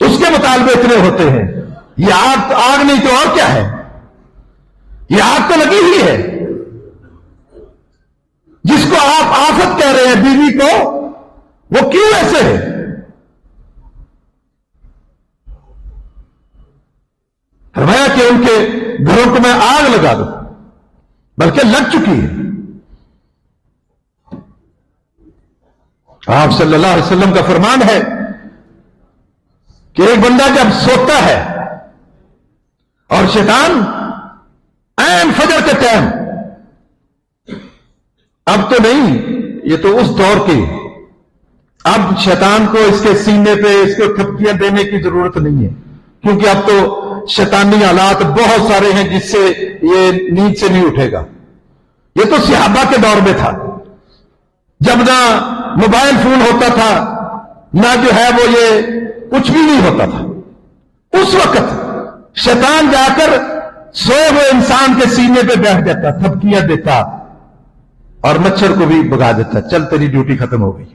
اس کے مطالبے اتنے ہوتے ہیں. یہ آگ نہیں تو اور کیا ہے؟ یہ آگ تو لگی ہوئی ہے. جس کو آپ آفت کہہ رہے ہیں بیوی کو، وہ کیوں ایسے ہے؟ فرمایا کہ ان کے گھروں کو میں آگ لگا دوں، بلکہ لگ چکی ہے. آپ صلی اللہ علیہ وسلم کا فرمان ہے کہ ایک بندہ جب سوتا ہے اور شیطان عین فجر کے ٹائم، اب تو نہیں، یہ تو اس دور کی، اب شیطان کو اس کے سینے پہ اس کو تھپکیاں دینے کی ضرورت نہیں ہے، کیونکہ اب تو شیطانی حالات بہت سارے ہیں جس سے یہ نیند سے نہیں اٹھے گا. یہ تو صحابہ کے دور میں تھا، جب نہ موبائل فون ہوتا تھا، نہ جو ہے وہ یہ کچھ بھی نہیں ہوتا تھا. اس وقت شیطان جا کر سوئے ہوئے انسان کے سینے پہ بیٹھ جاتا، تھپکیاں دیتا اور مچھر کو بھی بھگا دیتا. چل تیری ڈیوٹی ختم ہو گئی،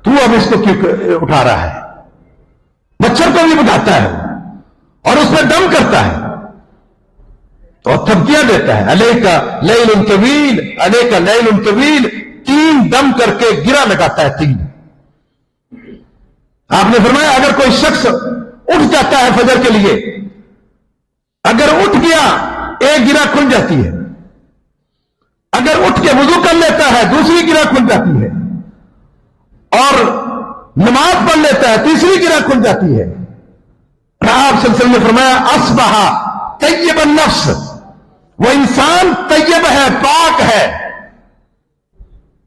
تو اب اس کو کیوں اٹھا رہا ہے؟ مچھر کو بھی بھگاتا ہے اور اس میں دم کرتا ہے اور تھپکیاں دیتا ہے. علیکا لیل طویل، علیکا لیل طویل، 3 دم کر کے گرا لگاتا ہے. 3. آپ نے فرمایا اگر کوئی شخص اٹھ جاتا ہے فجر کے لیے، اگر اٹھ گیا ایک گرا کھل جاتی ہے، اگر اٹھ کے وضو کر لیتا ہے دوسری گرا کھل جاتی ہے، اور نماز پڑھ لیتا ہے تیسری گرا کھل جاتی ہے. آپ صلی اللہ علیہ وسلم نے فرمایا اصبح طیب النفس، وہ انسان طیب ہے، پاک ہے.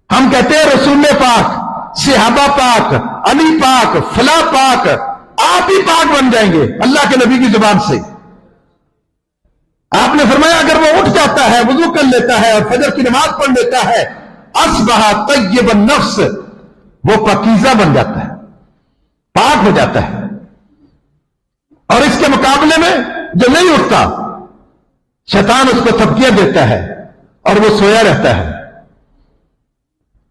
ہم کہتے ہیں رسول پاک، صحابہ پاک، علی پاک، فلاں پاک، آپ ہی پاک بن جائیں گے اللہ کے نبی کی زبان سے. آپ نے فرمایا اگر وہ اٹھ جاتا ہے، وضو کر لیتا ہے اور فجر کی نماز پڑھ لیتا ہے، اصبح طیب النفس، وہ پاکیزہ بن جاتا ہے، پاک ہو جاتا ہے. اور اس کے مقابلے میں جو نہیں اٹھتا، شیطان اس کو تھپکیاں دیتا ہے اور وہ سویا رہتا ہے.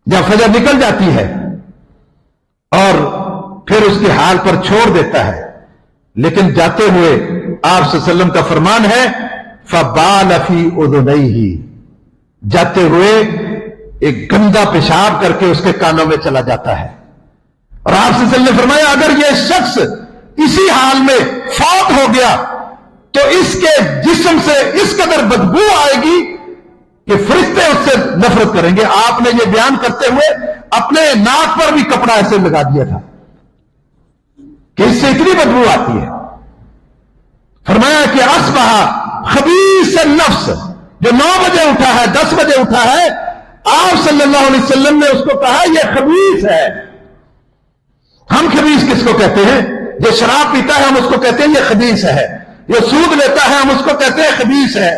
جب فجر نکل جاتی ہے اور پھر اس کے حال پر چھوڑ دیتا ہے. لیکن جاتے ہوئے آپ صلی اللہ علیہ وسلم کا فرمان ہے فَبَالَ فِي أُذُنَيْهِ، جاتے ہوئے ایک گندا پیشاب کر کے اس کے کانوں میں چلا جاتا ہے. اور آپ صلی اللہ علیہ وسلم نے فرمایا اگر یہ شخص اسی حال میں فوت ہو گیا تو اس کے جسم سے اس قدر بدبو آئے گی کہ فرشتے اس سے نفرت کریں گے. آپ نے یہ بیان کرتے ہوئے اپنے ناک پر بھی کپڑا ایسے لگا دیا تھا کہ اس سے اتنی بدبو آتی ہے. فرمایا کہ اصبح خبیث النفس، جو 9 بجے اٹھا ہے 10 بجے اٹھا ہے، آپ صلی اللہ علیہ وسلم نے اس کو کہا یہ خبیث ہے. ہم خبیث کس کو کہتے ہیں؟ جو شراب پیتا ہے ہم اس کو کہتے ہیں یہ خبیث ہے، جو سود لیتا ہے ہم اس کو کہتے ہیں خبیث ہے.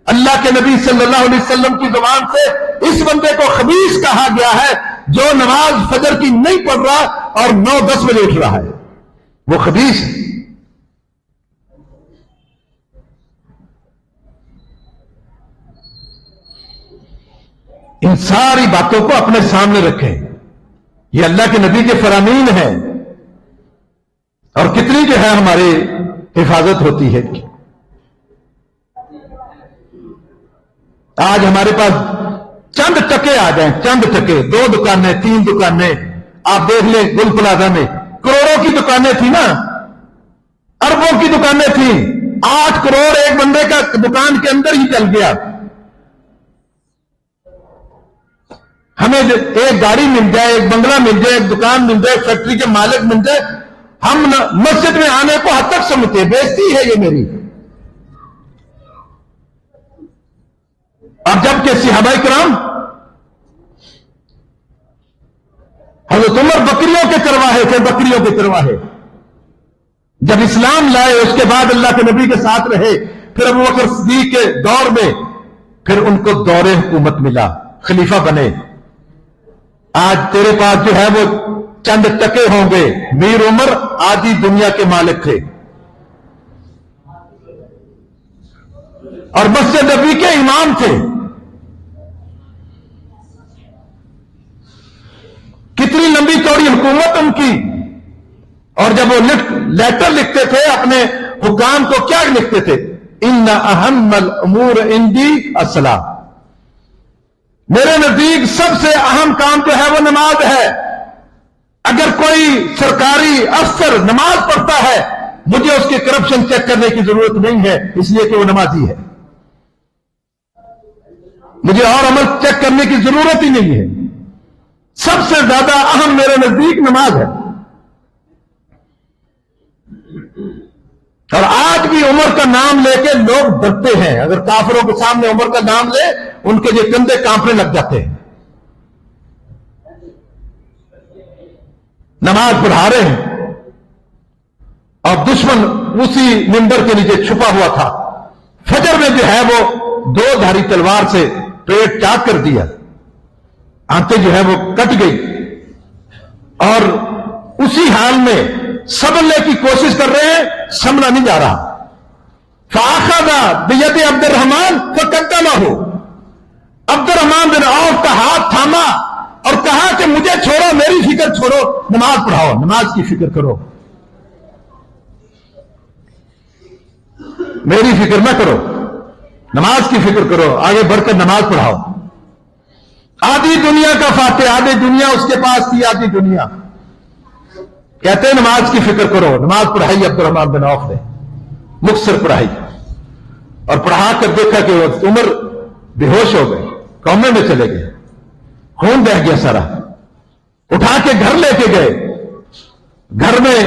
اللہ کے نبی صلی اللہ علیہ وسلم کی زبان سے اس بندے کو خبیث کہا گیا ہے جو نماز فجر کی نہیں پڑھ رہا اور 9-10 بجے اٹھ رہا ہے، وہ خبیث ہے. ان ساری باتوں کو اپنے سامنے رکھیں، یہ اللہ کے نبی کے فرامین ہیں اور کتنی جو ہے ہماری حفاظت ہوتی ہے. آج ہمارے پاس چند ٹکے آ جائیں، چند ٹکے، 2 دکانیں 3 دکانیں، آپ دیکھ لیں گل پلازا میں کروڑوں کی دکانیں تھیں نا، اربوں کی دکانیں تھیں. 8 کروڑ ایک بندے کا دکان کے اندر ہی چل گیا. ہمیں ایک گاڑی مل جائے، ایک بنگلہ مل جائے، ایک دکان مل جائے، فیکٹری کے مالک مل جائے، ہم مسجد میں آنے کو حد تک سمجھتے ہیں بےزتی ہے یہ میری. اور جب کہ صحابہ کرام حضرت عمر بکریوں کے چرواہے تھے، بکریوں کے چرواہے. جب اسلام لائے اس کے بعد اللہ کے نبی کے ساتھ رہے، پھر ابو بکر صدیق کے دور میں پھر ان کو دور حکومت ملا، خلیفہ بنے. آج تیرے پاس جو ہے وہ چند ٹکے ہوں گے. میر عمر آدھی دنیا کے مالک تھے اور مسجد نبی کے امام تھے. کتنی لمبی چوڑی حکومت ان کی. اور جب وہ لیٹر لکھتے تھے اپنے حکام کو کیا لکھتے تھے؟ ان اہم الامور عندی الصلاۃ. میرے نزدیک سب سے اہم کام جو ہے وہ نماز ہے. اگر کوئی سرکاری افسر نماز پڑھتا ہے مجھے اس کی کرپشن چیک کرنے کی ضرورت نہیں ہے، اس لیے کہ وہ نمازی ہے. مجھے اور عمل چیک کرنے کی ضرورت ہی نہیں ہے. سب سے زیادہ اہم میرے نزدیک نماز ہے. اور آج بھی عمر کا نام لے کے لوگ ڈرتے ہیں. اگر کافروں کے سامنے عمر کا نام لے ان کے یہ کندھے کانپنے لگ جاتے ہیں. نماز پڑھا رہے ہیں اور دشمن اسی منبر کے نیچے چھپا ہوا تھا. فجر میں جو ہے وہ 2 دھاری تلوار سے پیٹ چاک کر دیا، آنتیں جو ہے وہ کٹ گئی، اور اسی حال میں سنبھلنے کی کوشش کر رہے ہیں، سنبھلا نہیں جا رہا. فاخذ بید عبد الرحمن فقتلہ. عبد الرحمن بن عوف کا ہاتھ تھاما اور کہا کہ مجھے چھوڑو، میری فکر چھوڑو، نماز پڑھاؤ، نماز کی فکر کرو، میری فکر نہ کرو، نماز کی فکر کرو، آگے بڑھ کر نماز پڑھاؤ. آدھی دنیا کا فاتح، آدھی دنیا اس کے پاس تھی، آدھی دنیا. کہتے ہیں نماز کی فکر کرو. نماز پڑھائی عبد الرحمن بن عوف نے، مختصر پڑھائی، اور پڑھا کر دیکھا کہ عمر بے ہوش ہو گئے، کومے میں چلے گئے، خون بہ گیا سارا. اٹھا کے گھر لے کے گئے. گھر میں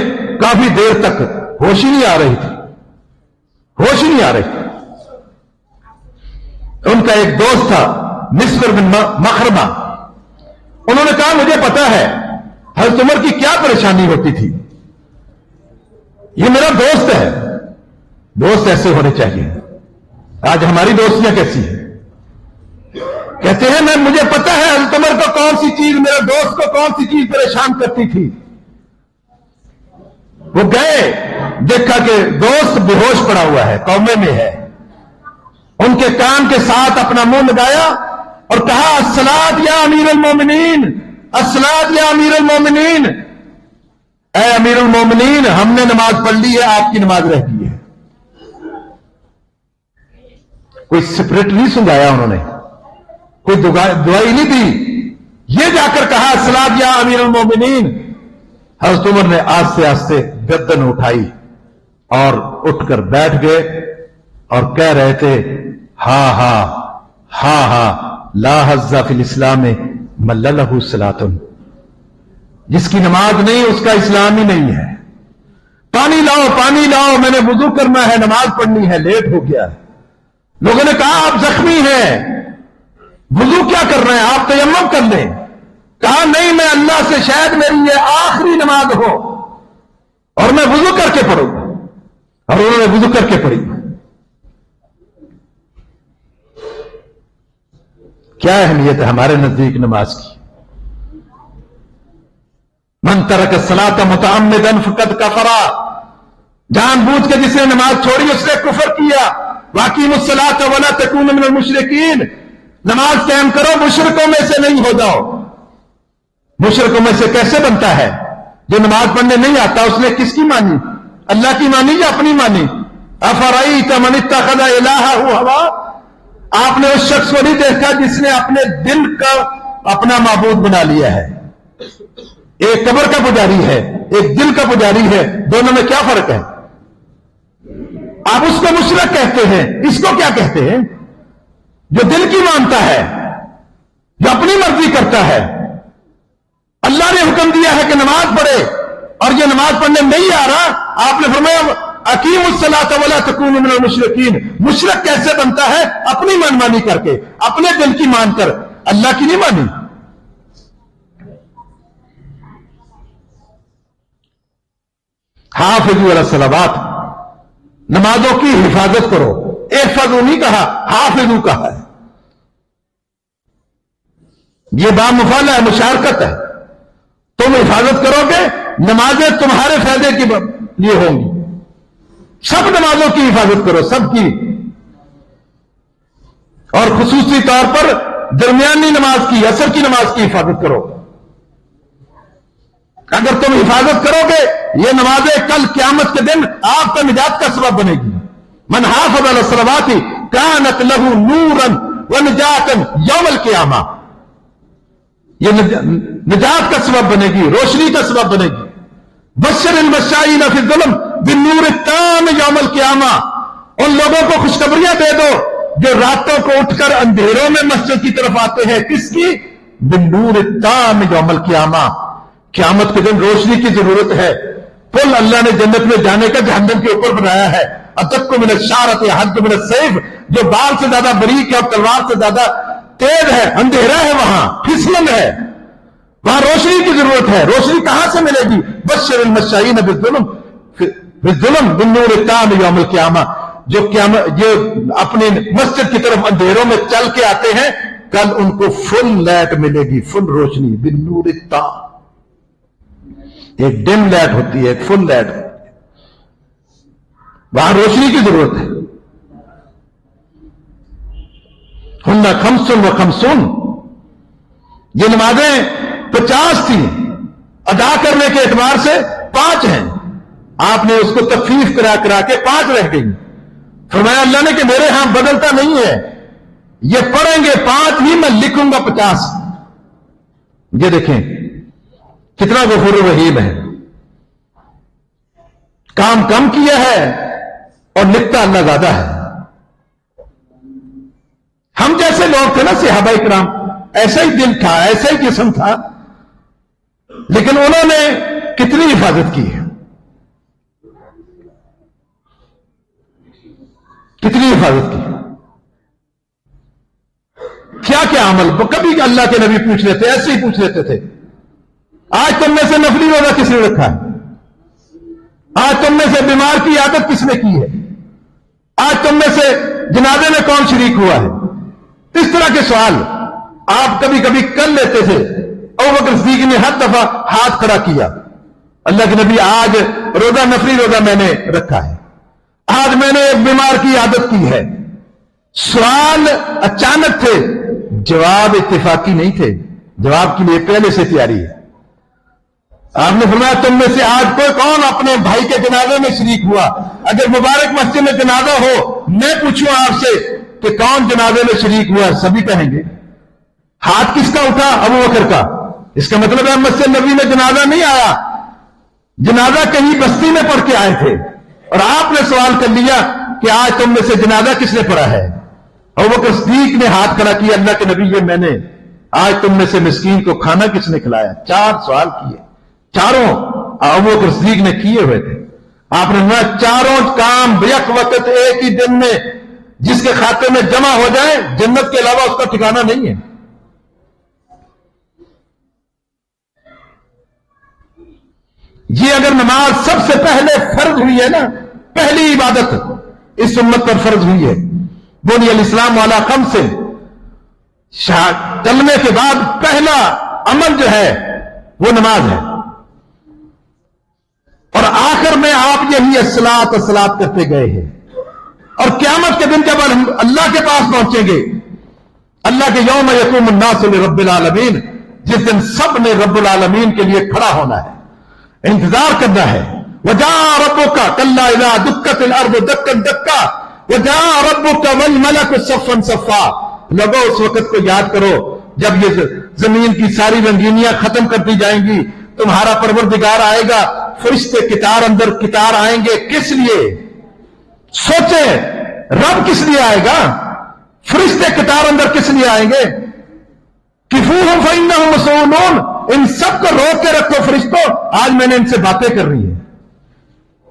کافی دیر تک ہوش ہی نہیں آ رہی تھی، ہوش ہی نہیں آ رہی تھی. ان کا ایک دوست تھا مسفر بن مخرمہ، انہوں نے کہا مجھے پتا ہے حضرت عمر کی کیا پریشانی ہوتی تھی، یہ میرا دوست ہے. دوست ایسے ہونے چاہیے. آج ہماری دوستیاں کیسی ہیں؟ کہتے ہیں مجھے پتا ہے حضرت عمر کو کون سی چیز، میرے دوست کو کون سی چیز پریشان کرتی تھی. وہ گئے، دیکھا کہ دوست بے ہوش پڑا ہوا ہے، کومے میں ہے. ان کے کان کے ساتھ اپنا منہ لگایا اور کہا الصلاۃ یا امیر المومنین، الصلاۃ یا امیر المومنین. اے امیر المومنین، ہم نے نماز پڑھ لی ہے، آپ کی نماز رہ گئی ہے. کوئی سپرٹ نہیں سنگایا انہوں نے، کوئی دعائی نہیں دی. یہ جا کر کہا الصلاۃ یا امیر المومنین. حضرت عمر نے آہستہ آہستہ گردن اٹھائی اور اٹھ کر بیٹھ گئے اور کہہ رہے تھے ہاں ہاں ہاں ہاں لا حظ فی الاسلام من لہ صلاۃ. جس کی نماز نہیں اس کا اسلام ہی نہیں ہے. پانی لاؤ، پانی لاؤ، میں نے وضو کرنا ہے، نماز پڑھنی ہے، لیٹ ہو گیا. لوگوں نے کہا آپ زخمی ہیں، وضو کیا کر رہے ہیں، آپ تیمم کر لیں. کہا نہیں، میں اللہ سے شاید میری یہ آخری نماز ہو اور میں وضو کر کے پڑھوں. اور انہوں نے وضو کر کے پڑھی. کیا اہمیت ہے ہمارے نزدیک نماز کی. من ترک الصلاۃ متعمدا فقد کفر. جان بوجھ کے جس نے نماز چھوڑی اس نے کفر کیا. واقیموا الصلاۃ ولا تکونوا من المشرکین. نماز قائم کرو، مشرکوں میں سے نہیں ہو جاؤ. مشرکوں میں سے کیسے بنتا ہے؟ جو نماز پڑھنے نہیں آتا اس نے کس کی مانی؟ اللہ کی مانی یا اپنی مانی؟ افرأیت من اتخذ الہہ ہوا. آپ نے اس شخص کو نہیں دیکھا جس نے اپنے دل کا اپنا معبود بنا لیا ہے. ایک قبر کا پجاری ہے، ایک دل کا پجاری ہے، دونوں میں کیا فرق ہے؟ آپ اس کو مشرک کہتے ہیں، اس کو کیا کہتے ہیں؟ جو دل کی مانتا ہے، جو اپنی مرضی کرتا ہے. اللہ نے حکم دیا ہے کہ نماز پڑھے اور یہ نماز پڑھنے نہیں آ رہا. آپ نے فرمایا اقیموا الصلاۃ ولا تکونوا من المشرکین. مشرک کیسے بنتا ہے؟ اپنی منمانی کر کے، اپنے دل کی مان کر، اللہ کی نہیں مانی. حافظوا علی الصلوات. نمازوں کی حفاظت کرو. احفظوا نہیں کہا، حافظوا کہا ہے. یہ بامفعول ہے، مشارکت ہے. تم حفاظت کرو گے، نمازیں تمہارے فائدے کے لیے ہوں گی. سب نمازوں کی حفاظت کرو، سب کی، اور خصوصی طور پر درمیانی نماز کی، عصر کی نماز کی حفاظت کرو. اگر تم حفاظت کرو گے یہ نمازیں کل قیامت کے دن آپ کا نجات کا سبب بنے گی. من حافظ علی الصلوات کانت له نورا ونجاتا یوم القیامہ. یہ نجات کا سبب بنے گی, روشنی کا سبب بنے گی. بشر المشائین فی الظلم بالنور التام یوم القیامہ. ان لوگوں کو خوشخبریاں دے دو جو راتوں کو اٹھ کر اندھیروں میں مسجد کی طرف آتے ہیں. کس کی؟ بالنور التام یوم القیامہ. قیامت کے دن روشنی کی ضرورت ہے. پل اللہ نے جنت میں جانے کا جہنم کے اوپر بنایا ہے. اتق من الشارۃ حد من السیف. جو بال سے زیادہ باریک ہے اور تلوار سے زیادہ تیز ہے. اندھیرا ہے, وہاں پھسلن ہے, وہاں روشنی کی ضرورت ہے. روشنی کہاں سے ملے گی؟ بشر المشائین بالظلم بالنور التام یوم القیامہ. جو اپنی مسجد کی طرف اندھیروں میں چل کے آتے ہیں کل ان کو فل لائٹ ملے گی, فل روشنی. بالنور التام. ایک ڈم لائٹ ہوتی ہے, ایک فل لائٹ ہوتی ہے. وہاں روشنی کی ضرورت ہے. ہن خمس و خمسون. یہ نمازیں 50 تھیں, ادا کرنے کے اعتبار سے 5 ہیں. آپ نے اس کو تخفیف کرا کرا کے 5 رہ گئی. فرمایا اللہ نے کہ میرے ہاں بدلتا نہیں ہے, یہ پڑھیں گے 5 ہی, میں لکھوں گا 50. یہ دیکھیں کتنا غفور رحیم ہے. کام کم کیا ہے اور لکھتا اللہ زیادہ ہے. ہم جیسے لوگ تھے نا صحابہ کرام, ایسا ہی دل تھا, ایسا ہی جسم تھا, لیکن انہوں نے کتنی حفاظت کی ہے, کتنی حفاظت کی. کیا کیا عمل. کبھی اللہ کے نبی پوچھ لیتے, ایسے ہی پوچھ لیتے تھے, آج تم میں سے نفلی روزہ کس نے رکھا ہے؟ آج تم میں سے بیمار کی عادت کس نے کی ہے؟ آج تم میں سے جنازے میں کون شریک ہوا ہے؟ اس طرح کے سوال آپ کبھی کبھی کر لیتے تھے. ابوبکر صدیق نے ہر دفعہ ہاتھ کھڑا کیا, اللہ کے نبی آج روزہ نفلی روزہ میں نے رکھا ہے, آج میں نے ایک بیمار کی عادت کی ہے. سوال اچانک تھے, جواب اتفاقی نہیں تھے, جواب کے لیے پہلے سے تیاری ہے. آپ نے فرمایا تم میں سے آج کوئی کون اپنے بھائی کے جنازے میں شریک ہوا؟ اگر مبارک مسجد میں جنازہ ہو, میں پوچھوں آپ سے کہ کون جنازے میں شریک ہوا, سبھی کہیں گے. ہاتھ کس کا اٹھا؟ ابوبکر کا. اس کا مطلب ہے مسجد نبی میں جنازہ نہیں آیا, جنازہ کہیں بستی میں پڑھ کے آئے تھے, اور آپ نے سوال کر لیا کہ آج تم میں سے جنازہ کس نے پڑھا ہے؟ ابوبکر صدیق نے ہاتھ کھڑا کیا, اللہ کے نبی یہ میں نے. آج تم میں سے مسکین کو کھانا کس نے کھلایا؟ 4 سوال کیے, چاروں ابوبکر صدیق نے کیے ہوئے تھے. آپ نے کہا چاروں کام بیک وقت ایک ہی دن میں جس کے کھاتے میں جمع ہو جائے, جنت کے علاوہ اس کا ٹھکانہ نہیں ہے. یہ اگر نماز سب سے پہلے فرض ہوئی ہے نا, پہلی عبادت اس امت پر فرض ہوئی ہے, بنی الاسلام والا خمس, چلنے کے بعد پہلا عمل جو ہے وہ نماز ہے. اور آخر میں آپ یہی الصلاۃ کرتے گئے ہیں. اور قیامت کے دن جب ہم اللہ کے پاس پہنچیں گے, اللہ کے یوم یقوم الناس لرب العالمین, جس دن سب نے رب العالمین کے لیے کھڑا ہونا ہے, انتظار کرنا ہے. وجاء ربک کلا اذا دکت الارض دکا دکا وجاء ربک والملک صفا صفا. لوگوں اس وقت کو یاد کرو جب یہ زمین کی ساری رنگینیاں ختم کرتی جائیں گی, تمہارا پروردگار آئے گا, فرشتے قطار اندر قطار آئیں گے. کس لیے؟ سوچیں, رب کس لیے آئے گا, فرشتے قطار اندر کس لیے آئیں گے؟ کفوہم فإنہم مسئولون. ان سب کو روک کے رکھو فرشتوں, آج میں نے ان سے باتیں کرنی ہیں,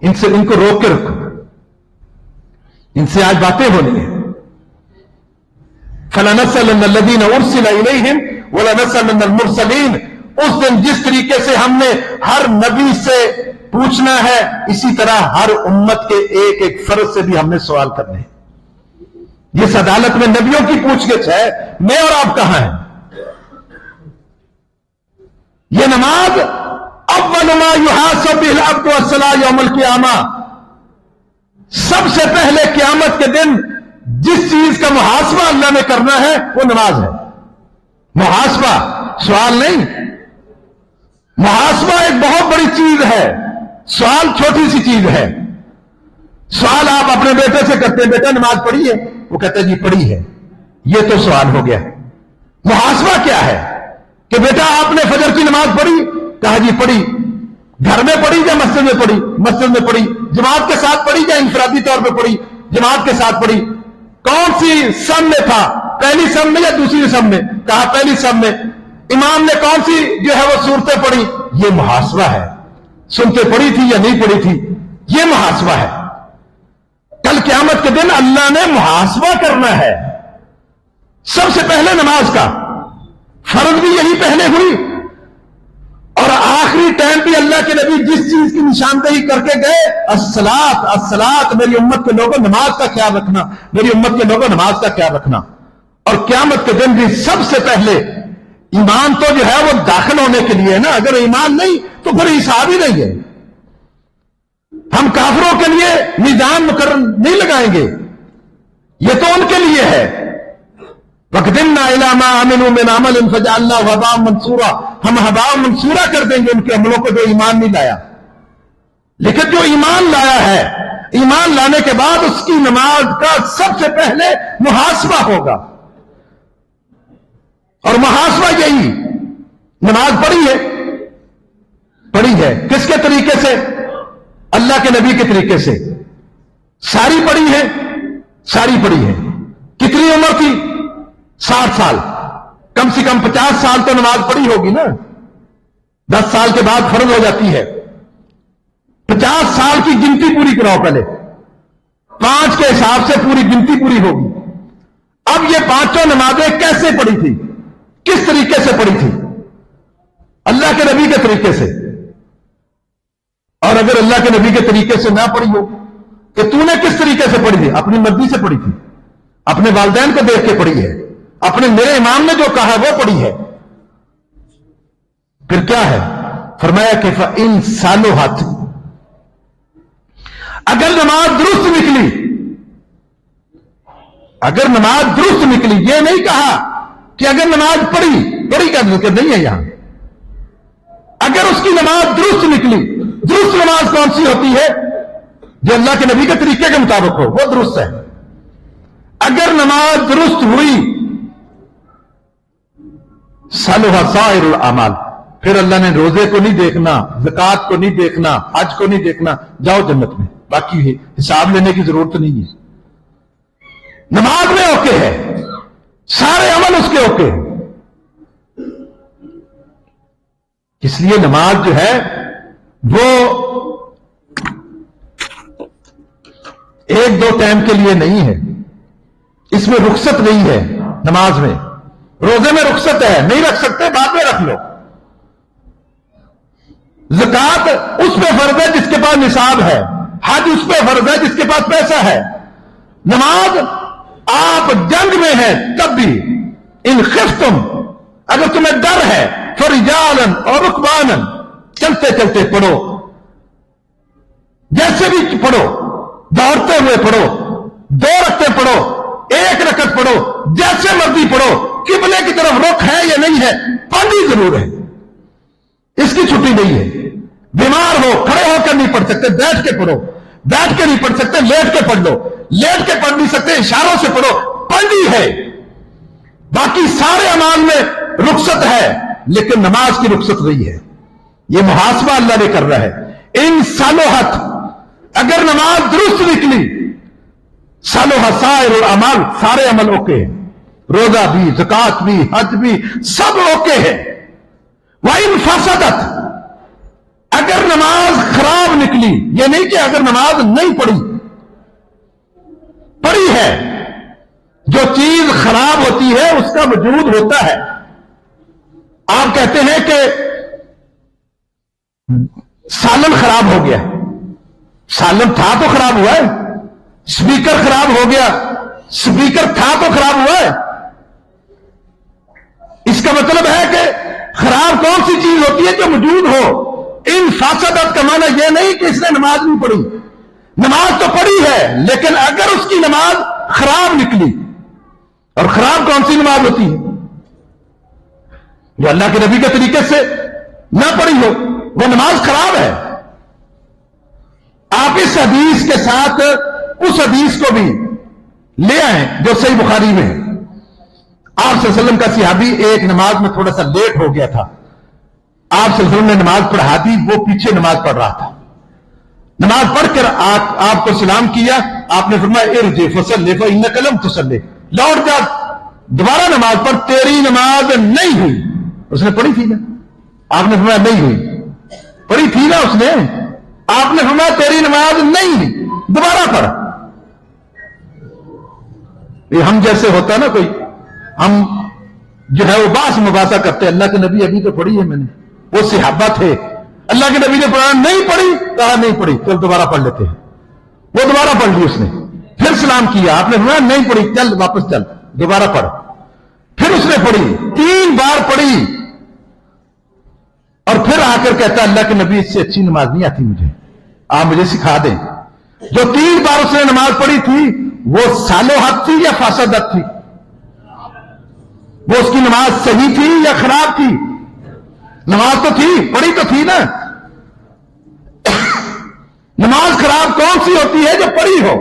ان کو روک کے رکھو, ان سے آج باتیں ہونی ہیں. فَلَنَسْأَلَنَّ الَّذِينَ أُرْسِلَ إِلَيْهِمْ وَلَنَسْأَلَنَّ الْمُرْسَلِينَ. اس دن جس طریقے سے ہم نے ہر نبی سے پوچھنا ہے, اسی طرح ہر امت کے ایک ایک فرد سے بھی ہم نے سوال کرنے. یہ عدالت میں نبیوں کی پوچھ گچھ ہے, میں اور آپ کہاں ہیں. یہ نماز اول ما یحاسب به العبد والصلاۃ یوم القیامہ, سب سے پہلے قیامت کے دن جس چیز کا محاسبہ اللہ نے کرنا ہے وہ نماز ہے. محاسبہ, سوال نہیں. محاسبہ ایک بہت بڑی چیز ہے، سوال چھوٹی سی چیز ہے۔ سوال آپ اپنے بیٹے سے کرتے ہیں، بیٹا نماز پڑھی ہے؟ وہ کہتا ہے جی پڑھی ہے، یہ تو سوال ہو گیا ہے۔ محاسبہ کیا ہے کہ بیٹا آپ نے فجر کی نماز پڑھی؟ کہا جی پڑھی۔ گھر میں پڑھی یا مسجد میں پڑھی؟ مسجد میں پڑھی۔ جماعت کے ساتھ پڑھی یا انفرادی طور پہ پڑھی؟ جماعت کے ساتھ پڑھی۔ کون سی سم میں تھا، پہلی سم میں یا دوسری سم میں؟ کہا پہلی سم میں۔ امام نے کون سی جو ہے وہ صورتیں پڑھی؟ یہ محاسبہ ہے۔ سنتے پڑھی تھی یا نہیں پڑھی تھی، یہ محاسبہ ہے۔ کل قیامت کے دن اللہ نے محاسبہ کرنا ہے۔ سب سے پہلے نماز کا فرض بھی یہی پہلے ہوئی، اور آخری ٹائم بھی اللہ کے نبی جس چیز کی نشاندہی کر کے گئے، الصلاۃ الصلاۃ، میری امت کے لوگوں نماز کا خیال رکھنا، میری امت کے لوگوں نماز کا خیال رکھنا۔ اور قیامت کے دن بھی سب سے پہلے ایمان تو جو ہے وہ داخل ہونے کے لیے ہے نا، اگر ایمان نہیں تو پھر حساب ہی نہیں ہے۔ ہم کافروں کے لیے میزان مقرر نہیں لگائیں گے، یہ تو ان کے لیے ہے۔ وَقَدِمْنَا إِلَىٰ مَا عَمِلُوا مِنْ عَمَلٍ فَجَعَلْنَاهُ هَبَاءً مَنْثُورًا، ہم ہباء منصورہ کر دیں گے ان کے عملوں کو جو ایمان نہیں لایا۔ لیکن جو ایمان لایا ہے، ایمان لانے کے بعد اس کی نماز کا سب سے پہلے محاسبہ ہوگا، اور محاسبہ یہی، نماز پڑھی ہے؟ پڑھی ہے۔ کس کے طریقے سے؟ اللہ کے نبی کے طریقے سے۔ ساری پڑھی ہے؟ ساری پڑھی ہے۔ کتنی عمر تھی؟ 60 سال، کم سے کم 50 سال تو نماز پڑھی ہوگی نا۔ 10 سال کے بعد فرض ہو جاتی ہے۔ 50 سال کی گنتی پوری کراؤ پہلے، 5 کے حساب سے پوری گنتی پوری ہوگی۔ اب یہ پانچوں نمازیں کیسے پڑھی تھی، کس طریقے سے پڑھی تھی؟ اللہ کے نبی کے طریقے سے۔ اور اگر اللہ کے نبی کے طریقے سے نہ پڑھی ہو کہ تو نے کس طریقے سے پڑھی تھی؟ اپنی مرضی سے پڑھی تھی، اپنے والدین کو دیکھ کے پڑھی ہے، اپنے میرے امام نے جو کہا وہ پڑھی ہے، پھر کیا ہے؟ فرمایا کہ فَإِن صَلُحَتْ، اگر نماز درست نکلی، اگر نماز درست نکلی، یہ نہیں کہا کہ اگر نماز پڑھی کا ذکر نہیں ہے یہاں، اگر اس کی نماز درست نکلی۔ درست نماز کون سی ہوتی ہے؟ جو اللہ کے نبی کے طریقے کے مطابق ہو، وہ درست ہے۔ اگر نماز درست ہوئی، صلح سائر الاعمال، پھر اللہ نے روزے کو نہیں دیکھنا، زکوٰۃ کو نہیں دیکھنا، حج کو نہیں دیکھنا، جاؤ جنت میں، باقی حساب لینے کی ضرورت نہیں ہے۔ نماز میں اوکے ہے، سارے عمل اس کے اوکے ہیں۔ اس لیے نماز جو ہے وہ ایک دو ٹائم کے لیے نہیں ہے، اس میں رخصت نہیں ہے۔ نماز میں، روزے میں رخصت ہے، نہیں رکھ سکتے بعد میں رکھ لو۔ زکوٰۃ اس پہ فرض ہے جس کے پاس نصاب ہے، حج اس پہ فرض ہے جس کے پاس پیسہ ہے۔ نماز آپ جنگ میں ہیں تب بھی، ان خفتم، اگر تمہیں ڈر ہے، فرجالا اور رکبانا، چلتے چلتے پڑھو، جیسے بھی پڑھو، دوڑتے ہوئے پڑھو، 2 رکعتیں پڑھو، 1 رکعت پڑھو، جیسے مرضی پڑھو، قبلے کی طرف رخ ہے یا نہیں ہے، پڑھنی ضرور ہے، اس کی چھٹی نہیں ہے۔ بیمار ہو، کھڑے ہو کر نہیں پڑھ سکتے، بیٹھ کے پڑھو، بیٹھ کے نہیں پڑھ سکتے، لیٹ کے پڑھ لو، لیٹ کے پڑھ نہیں سکتے، اشاروں سے پڑھو، پڑھنی ہے۔ باقی سارے اعمال میں رخصت ہے، لیکن نماز کی رخصت نہیں ہے۔ یہ محاسبہ اللہ نے کر رہا ہے۔ ان صلحت، اگر نماز درست نکلی، صلح سائر الاعمال، سارے عمل اوکے ہیں، روزہ بھی، زکوٰۃ بھی، حج بھی، سب اوکے ہے۔ وَإِن فَسَدَتْ، اگر نماز خراب نکلی، یہ نہیں کہ اگر نماز نہیں پڑھی ہے، جو چیز خراب ہوتی ہے اس کا وجود ہوتا ہے۔ آپ کہتے ہیں کہ سالن خراب ہو گیا، سالن تھا تو خراب ہوا ہے، سپیکر خراب ہو گیا، سپیکر تھا تو خراب ہوا ہے۔ اس کا مطلب ہے کہ خراب کون سی چیز ہوتی ہے؟ جو موجود ہو۔ ان فاسدت کا معنی یہ نہیں کہ اس نے نماز نہیں پڑھی، نماز تو پڑھی ہے، لیکن اگر اس کی نماز خراب نکلی، اور خراب کون سی نماز ہوتی ہے؟ جو اللہ کے نبی کے طریقے سے نہ پڑھی ہو وہ نماز خراب ہے. آپ اس حدیث کے ساتھ اس حدیث کو بھی لے آئیں جو صحیح بخاری میں ہے. آپ صلی اللہ علیہ وسلم کا صحابی ایک نماز میں تھوڑا سا لیٹ ہو گیا تھا. آپ صلی اللہ علیہ وسلم نے نماز پڑھا دی, وہ پیچھے نماز پڑھ رہا تھا. نماز پڑھ کر آپ کو سلام کیا. آپ نے فرمایا ارجع فصلی فانک لم تصلی, لوٹ جا دوبارہ نماز پڑھ, تیری نماز نہیں ہوئی. اس نے پڑھی تھی نا, آپ نے فرمایا نہیں ہوئی. پڑھی تھی نا اس نے, آپ نے فرمایا تیری نماز نہیں ہوئی, دوبارہ پڑھ. یہ ہم جیسے ہوتا ہے نا کوئی, ہم جو ہے وہ باس مباحثہ کرتے ہیں, اللہ کے نبی ابھی تو پڑھی ہے میں نے, وہ صحابہ تھے, اللہ کے نبی نے پڑھا نہیں پڑھی, کہا نہیں پڑھی, چل دوبارہ پڑھ لیتے ہیں. وہ دوبارہ پڑھ لی اس نے, پھر سلام کیا. آپ نے فرمایا نہیں پڑھی, چل واپس چل دوبارہ پڑھ. پھر اس نے پڑھی, 3 بار پڑھی, اور پھر آ کر کہتا اللہ کے نبی اس سے اچھی نماز نہیں آتی مجھے, آپ مجھے سکھا دیں. جو 3 بار اس نے نماز پڑھی تھی وہ سالو حق تھی یا فاسد حق تھی؟ وہ اس کی نماز صحیح تھی یا خراب تھی؟ نماز تو تھی, پڑھی تو تھی نا. نماز خراب کون سی ہوتی ہے جو پڑھی ہو,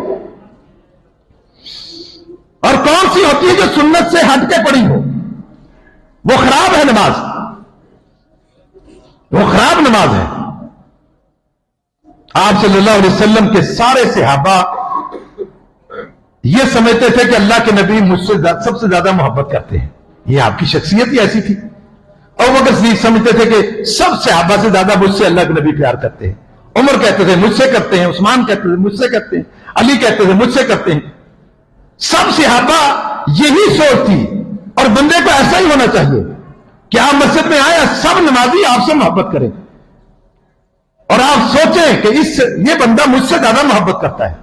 اور کون سی ہوتی ہے جو سنت سے ہٹ کے پڑھی ہو؟ وہ خراب ہے نماز, وہ خراب نماز ہے. آپ صلی اللہ علیہ وسلم کے سارے صحابہ یہ سمجھتے تھے کہ اللہ کے نبی مجھ سے سب سے زیادہ محبت کرتے ہیں. یہ آپ کی شخصیت ہی ایسی تھی. اور وہ صدیق سمجھتے تھے کہ سب صحابہ سے زیادہ مجھ سے اللہ کے نبی پیار کرتے ہیں. عمر کہتے تھے مجھ سے کرتے ہیں, عثمان کہتے تھے مجھ سے کرتے ہیں, علی کہتے تھے مجھ سے کرتے ہیں. سب صحابہ یہی سوچ تھی, اور بندے کو ایسا ہی ہونا چاہیے کہ آپ مسجد میں آئے, سب نمازی آپ سے محبت کریں, اور آپ سوچیں کہ یہ بندہ مجھ سے زیادہ محبت کرتا ہے.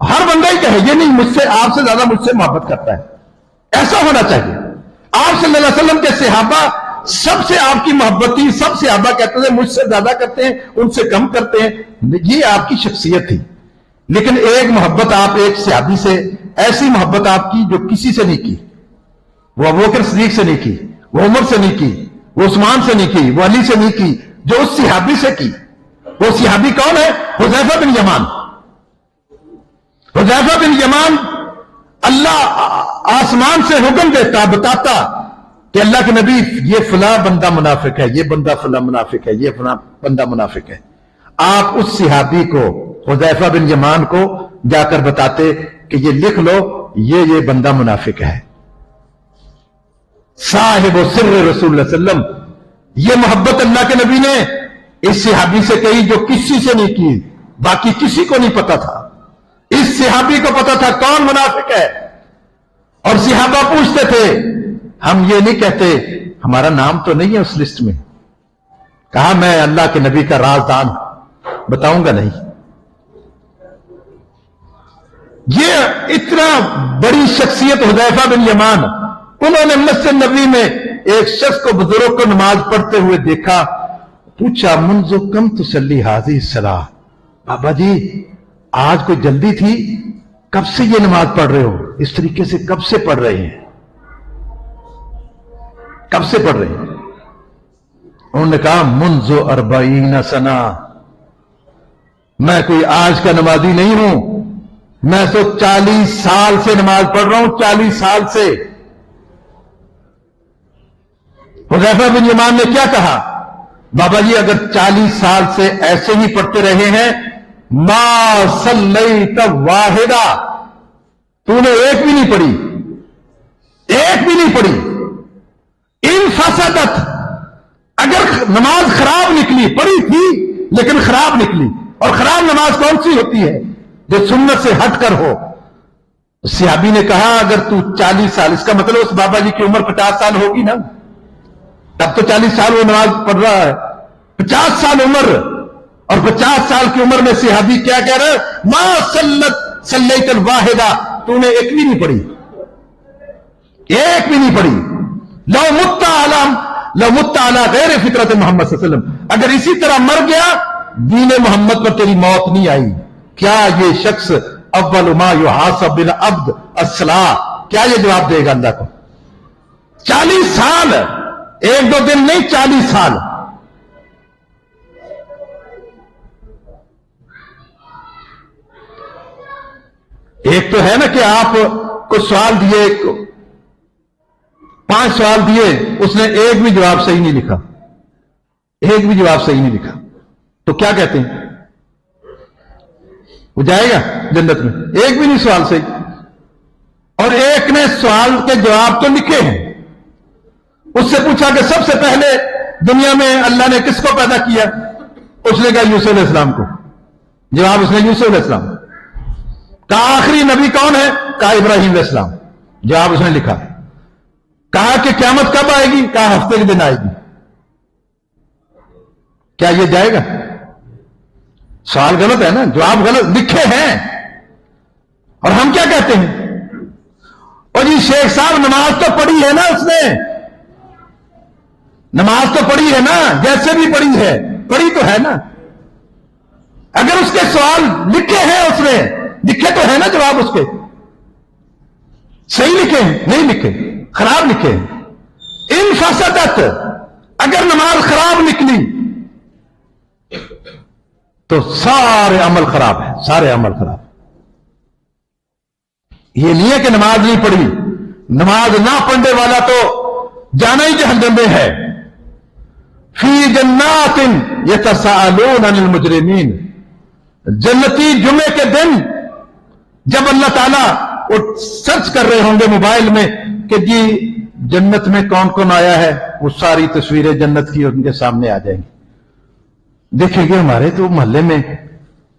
ہر بندہ ہی کہے یہ نہیں مجھ سے, آپ سے زیادہ مجھ سے محبت کرتا ہے. ایسا ہونا چاہیے. آپ صلی اللہ علیہ وسلم کے صحابہ سب سے آپ کی محبت تھی. سب صحابہ کہتے تھے مجھ سے زیادہ کرتے ہیں, ان سے کم کرتے ہیں. یہ آپ کی شخصیت تھی. لیکن ایک محبت آپ ایک صحابی سے, ایسی محبت آپ کی جو کسی سے نہیں کی. وہ ابوبکر صدیق سے نہیں کی, وہ عمر سے نہیں کی, وہ عثمان سے نہیں کی, وہ علی سے نہیں کی, جو اس صحابی سے کی. وہ صحابی کون ہے؟ حذیفہ بن یمان. حذیفہ بن یمان, اللہ آسمان سے حکم دیتا, بتاتا کہ اللہ کے نبی یہ فلاں بندہ منافق ہے, یہ بندہ فلاں منافق ہے, یہ فلاں بندہ منافق ہے. آپ اس صحابی کو, حذیفہ بن یمان کو جا کر بتاتے کہ یہ لکھ لو, یہ بندہ منافق ہے. صاحب و سر رسول اللہ صلی اللہ علیہ وسلم. یہ محبت اللہ کے نبی نے اس صحابی سے کہی جو کسی سے نہیں کی, باقی کسی کو نہیں پتا تھا. اس صحابی کو پتا تھا کون منافق ہے. اور صحابہ پوچھتے تھے, ہم یہ نہیں کہتے ہمارا نام تو نہیں ہے اس لسٹ میں. کہا میں اللہ کے نبی کا رازدان بتاؤں گا نہیں. یہ اتنا بڑی شخصیت حذیفہ بن یمان. انہوں نے مسجد نبوی میں ایک شخص کو, بزرگ کو نماز پڑھتے ہوئے دیکھا. پوچھا منذ کم تصلی هذه الصلاۃ, بابا جی آج کوئی جلدی تھی, کب سے یہ نماز پڑھ رہے ہو, اس طریقے سے کب سے پڑھ رہے ہیں, کب سے پڑھ رہے ہیں؟ انہوں نے کہا منذ 40 سنہ. میں کوئی آج کا نمازی نہیں ہوں, میں تو 40 سال سے نماز پڑھ رہا ہوں, 40 سال سے. حذیفہ بن یمان نے کیا کہا؟ بابا جی اگر 40 سال سے ایسے ہی پڑھتے رہے ہیں, ما صلیت واحدہ, تو نے ایک بھی نہیں پڑھی, ایک بھی نہیں پڑھی. ان فسدت, اگر نماز خراب نکلی, پڑھی تھی لیکن خراب نکلی. اور خراب نماز کون سی ہوتی ہے؟ جو سنت سے ہٹ کر ہو. صحابی نے کہا اگر تو 40 سال, اس کا مطلب اس بابا جی کی عمر 50 سال ہوگی نا, تب تو 40 سال وہ نماز پڑھ رہا ہے. 50 سال عمر, اور 50 سال کی عمر میں صحابی کیا کہہ رہا ہے؟ ما صلیت الواحدہ, تو نے ایک بھی نہیں پڑھی, ایک بھی نہیں پڑھی. لو مت علی غیر فطرت محمد صلی اللہ علیہ وسلم, اگر اسی طرح مر گیا دین محمد پر تیری موت نہیں آئی. کیا یہ شخص اول ما یحاسب العبد الصلاۃ, کیا یہ جواب دے گا اللہ کو؟ 40 سال, 1-2 دن نہیں, 40 سال. ایک تو ہے نا کہ آپ کو سوال دیے، 5 سوال دیے، اس نے ایک بھی جواب صحیح نہیں لکھا، ایک بھی جواب صحیح نہیں لکھا، تو کیا کہتے ہیں؟ وہ جائے گا جنت میں؟ ایک بھی نہیں سوال صحیح. اور ایک نے سوال کے جواب تو لکھے ہیں. اس سے پوچھا کہ سب سے پہلے دنیا میں اللہ نے کس کو پیدا کیا؟ اس نے کہا یوسف علیہ السلام کو. جواب اس نے یوسف علیہ السلام. کہا آخری نبی کون ہے؟ کہا ابراہیم علیہ السلام. جواب اس نے لکھا. کہا کہ قیامت کب آئے گی؟ کہا ہفتے کے دن آئے گی. کیا یہ جائے گا؟ سوال غلط ہے نا، جواب غلط لکھے ہیں. اور ہم کیا کہتے ہیں؟ اور جی شیخ صاحب نماز تو پڑھی ہے نا، اس نے نماز تو پڑھی ہے نا، جیسے بھی پڑھی ہے، پڑھی تو ہے نا. اگر اس کے سوال لکھے ہیں، اس نے لکھے تو ہے نا جواب اس کے. صحیح لکھے ہیں؟ نہیں لکھے، خراب لکھے ہیں. ان فسدت، اگر نماز خراب نکلی تو سارے عمل خراب ہے، سارے عمل خراب. یہ نہیں ہے کہ نماز نہیں پڑھی، نماز نہ پڑھنے والا تو جانا ہی جہنم میں ہے. فی جنات یتساءلون عن المجرمین. جنتی جمعے کے دن جب اللہ تعالیٰ وہ سرچ کر رہے ہوں گے موبائل میں کہ جی جنت میں کون کون آیا ہے، وہ ساری تصویریں جنت کی ان کے سامنے آ جائیں گی. دیکھیں گے ہمارے تو محلے میں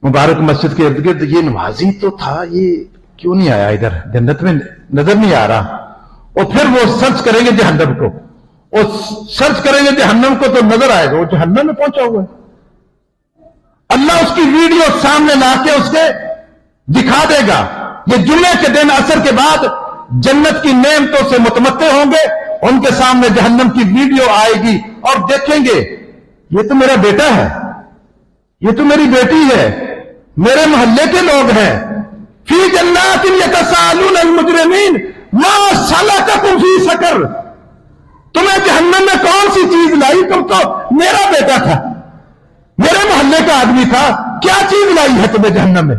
مبارک مسجد کے ارد گرد یہ نمازی تو تھا، یہ کیوں نہیں آیا ادھر، جنت میں نظر نہیں آ رہا. اور پھر وہ سرچ کریں گے جہنم کو، اور سرچ کریں گے جہنم کو تو نظر آئے گا وہ جہنم میں پہنچا ہوا ہے. اللہ اس کی ویڈیو سامنے لا کے اس کے دکھا دے گا. یہ جمعے کے دن عصر کے بعد جنت کی نعمتوں سے متمتع ہوں گے، ان کے سامنے جہنم کی ویڈیو آئے گی اور دیکھیں گے یہ تو میرا بیٹا ہے، یہ تو میری بیٹی ہے، میرے محلے کے لوگ ہیں. فی جنات یتساءلون عن المجرمین ما سلککم فی سقر. تمہیں جہنم میں کون سی چیز لائی؟ تم تو میرا بیٹا تھا، میرے محلے کا آدمی تھا، کیا چیز لائی ہے تمہیں جہنم میں؟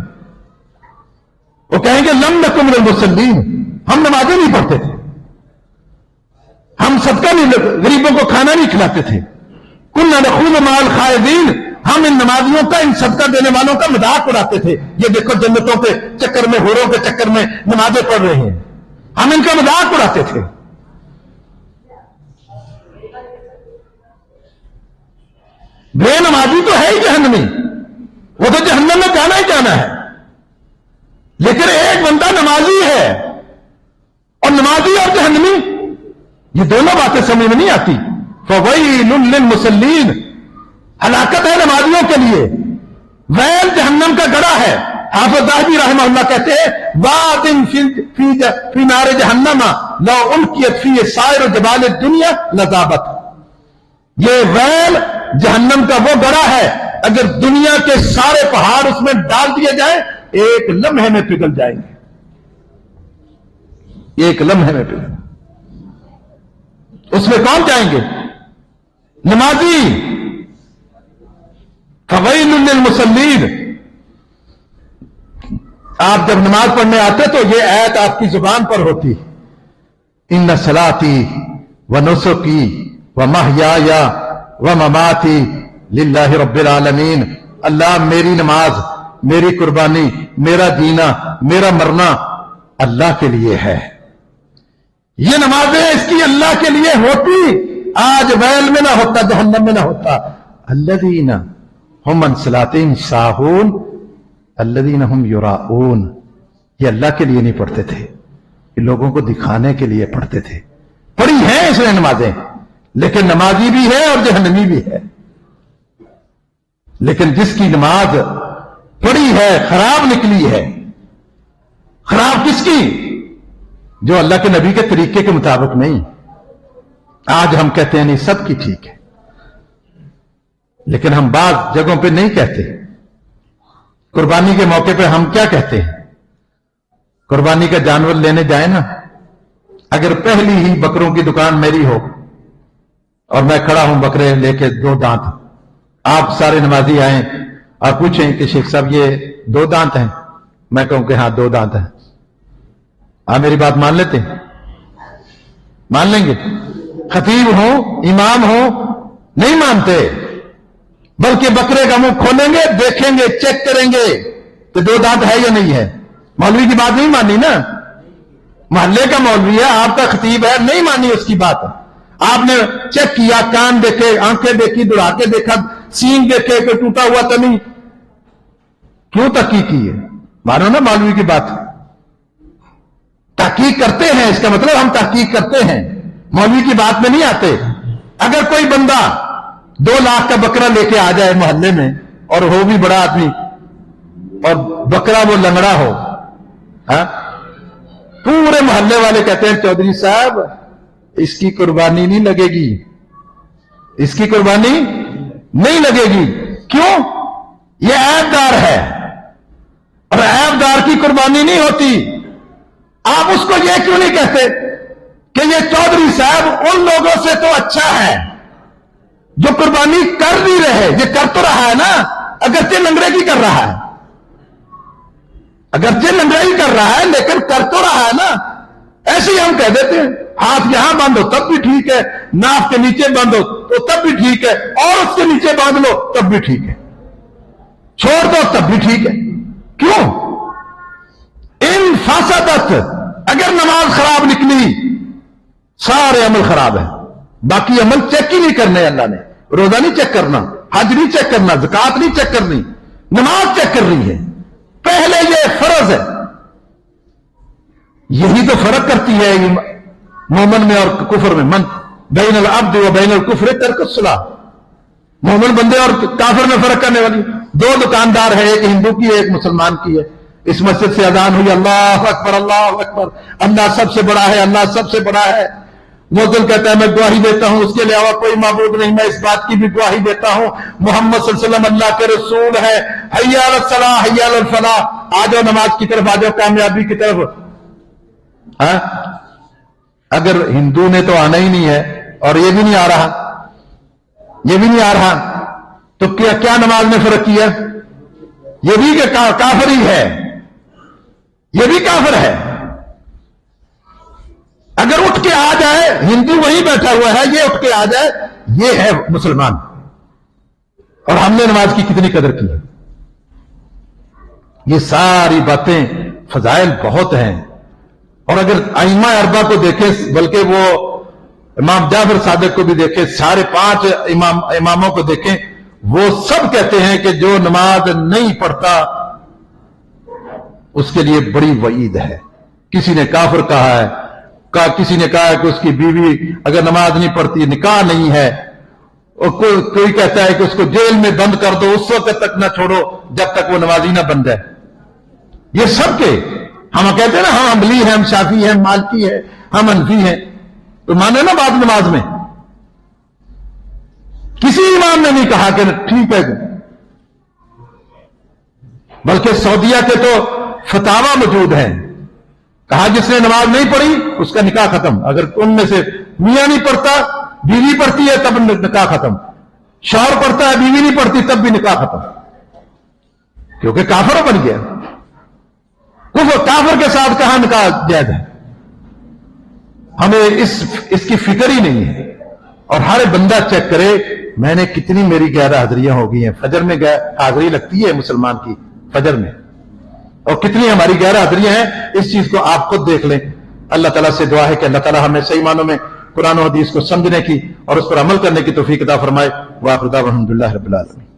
وہ کہیں گے لم نکن من المصلین، ہم نمازیں نہیں پڑھتے تھے، ہم صدقہ نہیں، غریبوں کو کھانا نہیں کھلاتے تھے. کنا نخوض مع الخائضین، ہم ان نمازیوں کا، ان صدقہ دینے والوں کا مذاق اڑاتے تھے. یہ دیکھو جنتوں کے چکر میں، حوروں کے چکر میں نمازیں پڑھ رہے ہیں، ہم ان کا مذاق اڑاتے تھے. بے نمازی تو ہے ہی جہنمی، وہ تو جہنم میں جانا ہی جانا ہے. لیکن ایک بندہ نمازی ہے، اور نمازی اور جہنمی یہ دونوں باتیں سمجھ میں نہیں آتی. فویل للمصلین، ہلاکت ہے نمازیوں کے لیے، ویل جہنم کا گڑھا ہے. حافظ ذہبی رحمہ اللہ کہتے ہیں وادن فی نار جہنم لو القیت فی سائر جبال الدنیا لذابت. یہ ویل جہنم کا وہ گڑھا ہے، اگر دنیا کے سارے پہاڑ اس میں ڈال دیے جائیں ایک لمحے میں پگھل جائیں گے، ایک لمحے میں پگھل. اس میں کون جائیں گے؟ نمازی. فویل للمصلین. آپ جب نماز پڑھنے آتے تو یہ آیت آپ کی زبان پر ہوتی، ان صلاتی ونسکی ومحیای ومماتی للہ رب العالمین. اللہ میری نماز، میری قربانی، میرا جینا، میرا مرنا اللہ کے لیے ہے. یہ نمازیں اس کی اللہ کے لیے ہوتی، آج ویل میں نہ ہوتا، جہنم میں نہ ہوتا. الذین ہم عن صلاتہم ساہون الذین ہم یراؤون. یہ اللہ کے لیے نہیں پڑھتے تھے، یہ لوگوں کو دکھانے کے لیے پڑھتے تھے. پڑھی ہیں اس نے نمازیں، لیکن نمازی بھی ہے اور جہنمی بھی ہے. لیکن جس کی نماز پڑھی ہے خراب نکلی ہے، خراب کس کی؟ جو اللہ کے نبی کے طریقے کے مطابق نہیں. آج ہم کہتے ہیں نہیں سب کی ٹھیک ہے، لیکن ہم بعض جگہوں پہ نہیں کہتے. قربانی کے موقع پہ ہم کیا کہتے ہیں؟ قربانی کا جانور لینے جائیں نا، اگر پہلی ہی بکروں کی دکان میری ہو اور میں کھڑا ہوں بکرے لے کے 2 دانت، آپ سارے نمازی آئیں اور پوچھیں کہ شیخ صاحب یہ 2 دانت ہیں، میں کہوں کہ ہاں 2 دانت ہیں، آپ میری بات مان لیتے ہیں؟ مان لیں گے؟ خطیب ہوں، امام ہوں، نہیں مانتے، بلکہ بکرے کا منہ کھولیں گے، دیکھیں گے، چیک کریں گے کہ 2 دانت ہے یا نہیں ہے۔ مولوی کی بات نہیں مانی نا، محلے کا مولوی ہے، آپ کا خطیب ہے، نہیں مانی اس کی بات۔ آپ نے چیک کیا، کان دیکھے، آنکھیں دیکھی، دوڑا کے دیکھا، سینگ دیکھے کہ ٹوٹا ہوا تو نہیں، کیوں تحقیق کی ہے؟ مانو نا مولوی کی بات۔ تحقیق کرتے ہیں، اس کا مطلب ہم تحقیق کرتے ہیں، مولوی کی بات میں نہیں آتے۔ اگر کوئی بندہ 2 لاکھ کا بکرا لے کے آ جائے محلے میں، اور ہو بھی بڑا آدمی، اور بکرا وہ لنگڑا ہو، پورے محلے والے کہتے ہیں چودھری صاحب اس کی قربانی نہیں لگے گی، اس کی قربانی نہیں لگے گی۔ کیوں؟ یہ عیب دار ہے، اور عیب دار کی قربانی نہیں ہوتی۔ آپ اس کو یہ کیوں نہیں کہتے کہ یہ چودھری صاحب ان لوگوں سے تو اچھا ہے جو قربانی کر بھی رہے، یہ کر تو رہا ہے نا، اگرچہ لنگڑے کی کر رہا ہے، اگرچہ لنگڑائی کر رہا ہے لیکن کر تو رہا ہے نا۔ ایسے ہی ہم کہہ دیتے ہیں ہاتھ یہاں باندھ ہو تب بھی ٹھیک ہے، ناف کے نیچے باندھ ہو تو تب بھی ٹھیک ہے، اور اس کے نیچے باندھ لو تب بھی ٹھیک ہے، چھوڑ دو تب بھی ٹھیک ہے۔ کیوں؟ ان فاسدت، اگر نماز خراب نکلی سارے عمل خراب ہے، باقی عمل چیک ہی نہیں کرنے اللہ نے۔ روزہ نہیں چیک کرنا، حج نہیں چیک کرنا، زکات نہیں چیک کرنی، نماز چیک کر رہی ہے۔ پہلے یہ فرض ہے، یہی تو فرق کرتی ہے مومن میں اور کفر میں۔ من بین العبد و بین الکفر ترک الصلاۃ، مومن بندے اور کافر میں فرق کرنے والی 2 دکاندار ہے، ایک ہندو کی ہے ایک مسلمان کی ہے۔ اس مسجد سے اذان ہوئی اللہ اکبر اللہ اکبر، اللہ سب سے بڑا ہے، اللہ سب سے بڑا ہے۔ مؤذن کہتا ہے میں گواہی دیتا ہوں اس کے علاوہ کوئی معبود نہیں، میں اس بات کی بھی گواہی دیتا ہوں محمد صلی اللہ علیہ وسلم اللہ کے رسول ہے۔ حی علی الصلاۃ حی علی الفلاح، آ جاؤ نماز کی طرف، آ جاؤ کامیابی کی طرف۔ اگر ہندو نے تو آنا ہی نہیں ہے اور یہ بھی نہیں آ رہا، یہ بھی نہیں آ رہا، تو کیا نماز میں فرق کیا؟ یہ بھی کہ کافر ہی ہے، یہ بھی کافر ہے۔ اگر اٹھ کے آ جائے، ہندو وہیں بیٹھا ہوا ہے، یہ اٹھ کے آ جائے، یہ ہے مسلمان۔ اور ہم نے نماز کی کتنی قدر کی ہے۔ یہ ساری باتیں فضائل بہت ہیں۔ اور اگر ائمہ اربعہ کو دیکھیں، بلکہ وہ امام جعفر صادق کو بھی دیکھیں، سارے 5 اماموں کو دیکھیں، وہ سب کہتے ہیں کہ جو نماز نہیں پڑھتا اس کے لیے بڑی وعید ہے۔ کسی نے کافر کہا ہے، کسی نے کہا ہے کہ اس کی بیوی اگر نماز نہیں پڑھتی نکاح نہیں ہے، اور کوئی کہتا ہے کہ اس کو جیل میں بند کر دو، اس وقت تک نہ چھوڑو جب تک وہ نمازی نہ بن جائے۔ یہ سب کے ہم کہتے ہیں نا ہم حنبلی ہیں، ہم شافعی ہیں، ہم مالکی ہیں، ہم حنفی ہیں، تو مانے نا بات نماز میں۔ کسی امام نے نہیں کہا کہ ٹھیک ہے، بلکہ سعودیہ کے تو فتاوا موجود ہیں، کہا جس نے نماز نہیں پڑھی اس کا نکاح ختم۔ اگر ان میں سے میاں نہیں پڑھتا، بیوی پڑھتی ہے تب نکاح ختم، شوہر پڑھتا ہے بیوی نہیں پڑھتی تب بھی نکاح ختم، کیونکہ کافر بن گیا۔ کافر کے ساتھ کہاں نکاح جائز ہے؟ ہمیں اس کی فکر ہی نہیں ہے۔ اور ہر بندہ چیک کرے میں نے کتنی میری غیر حاضریاں ہو گئی ہیں، فجر میں حاضری لگتی ہے مسلمان کی فجر میں، اور کتنی ہماری غیر حاضریاں ہیں، اس چیز کو آپ خود دیکھ لیں۔ اللہ تعالیٰ سے دعا ہے کہ اللہ تعالیٰ ہمیں صحیح معنوں میں قرآن و حدیث کو سمجھنے کی اور اس پر عمل کرنے کی توفیق عطا فرمائے۔ وآخر دعوانا الحمدللہ رب العالمین۔